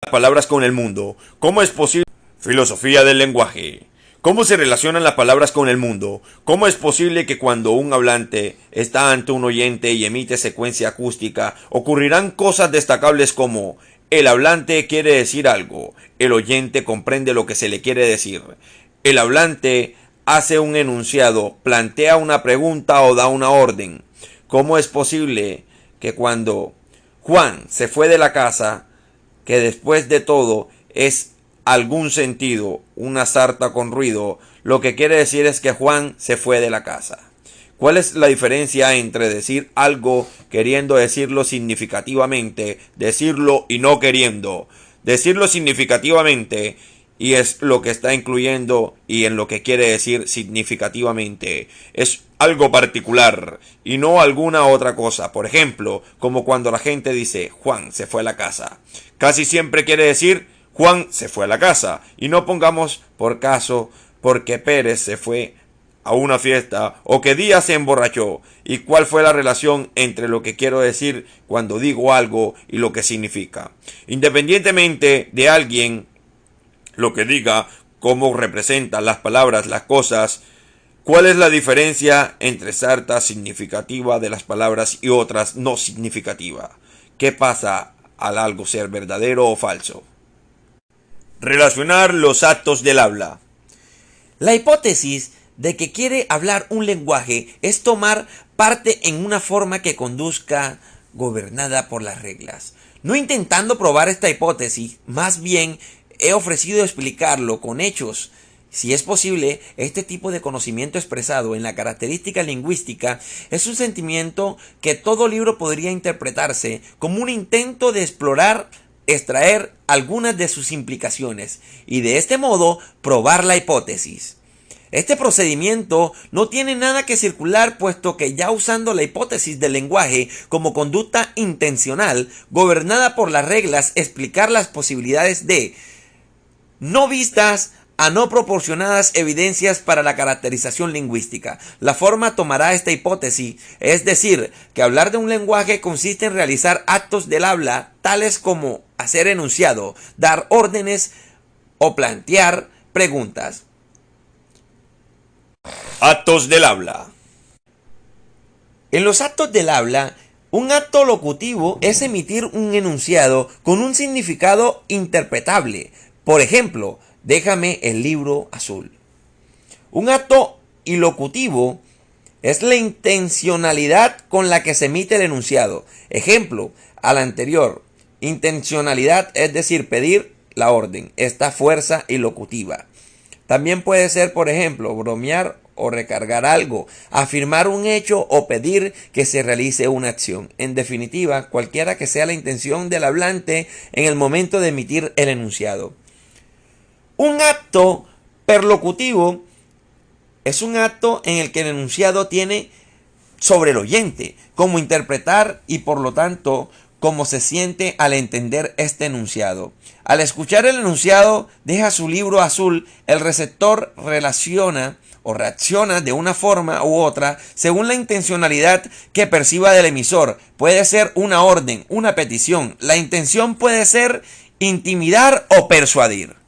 palabras con el mundo. ¿Cómo es posible? Filosofía del lenguaje. ¿Cómo se relacionan las palabras con el mundo? ¿Cómo es posible que cuando un hablante está ante un oyente y emite secuencia acústica, ocurrirán cosas destacables como el hablante quiere decir algo, el oyente comprende lo que se le quiere decir, el hablante hace un enunciado, plantea una pregunta o da una orden? ¿Cómo es posible que cuando Juan se fue de la casa, que después de todo es algún sentido, una sarta con ruido, lo que quiere decir es que Juan se fue de la casa? ¿Cuál es la diferencia entre decir algo queriendo decirlo significativamente, decirlo y no queriendo? Decirlo significativamente y es lo que está incluyendo y en lo que quiere decir significativamente. Es algo particular y no alguna otra cosa. Por ejemplo, como cuando la gente dice Juan se fue a la casa. Casi siempre quiere decir Juan se fue a la casa, y no pongamos por caso porque Pérez se fue a una fiesta o que Díaz se emborrachó. ¿Y cuál fue la relación entre lo que quiero decir cuando digo algo y lo que significa? Independientemente de alguien lo que diga, cómo representan las palabras, las cosas, ¿cuál es la diferencia entre sarta significativa de las palabras y otras no significativa? ¿Qué pasa al algo ser verdadero o falso? Relacionar los actos del habla. La hipótesis de que quiere hablar un lenguaje es tomar parte en una forma que conduzca gobernada por las reglas. No intentando probar esta hipótesis, más bien he ofrecido explicarlo con hechos. Si es posible, este tipo de conocimiento expresado en la característica lingüística es un sentimiento que todo libro podría interpretarse como un intento de extraer algunas de sus implicaciones y de este modo probar la hipótesis. Este procedimiento no tiene nada que circular, puesto que ya usando la hipótesis del lenguaje como conducta intencional, gobernada por las reglas, explicar las posibilidades de no vistas a no proporcionadas evidencias para la caracterización lingüística. La forma tomará esta hipótesis, es decir, que hablar de un lenguaje consiste en realizar actos del habla, tales como hacer enunciado, dar órdenes o plantear preguntas. Actos del habla. En los actos del habla, un acto locutivo es emitir un enunciado con un significado interpretable. Por ejemplo, déjame el libro azul. Un acto ilocutivo es la intencionalidad con la que se emite el enunciado. Ejemplo al anterior. Intencionalidad es decir, pedir la orden. Esta fuerza ilocutiva. También puede ser, por ejemplo, bromear o recargar algo, afirmar un hecho o pedir que se realice una acción. En definitiva, cualquiera que sea la intención del hablante en el momento de emitir el enunciado. Un acto perlocutivo es un acto en el que el enunciado tiene sobre el oyente cómo interpretar y por lo tanto cómo se siente al entender este enunciado. Al escuchar el enunciado, deja su libro azul, el receptor relaciona o reacciona de una forma u otra según la intencionalidad que perciba del emisor. Puede ser una orden, una petición. La intención puede ser intimidar o persuadir.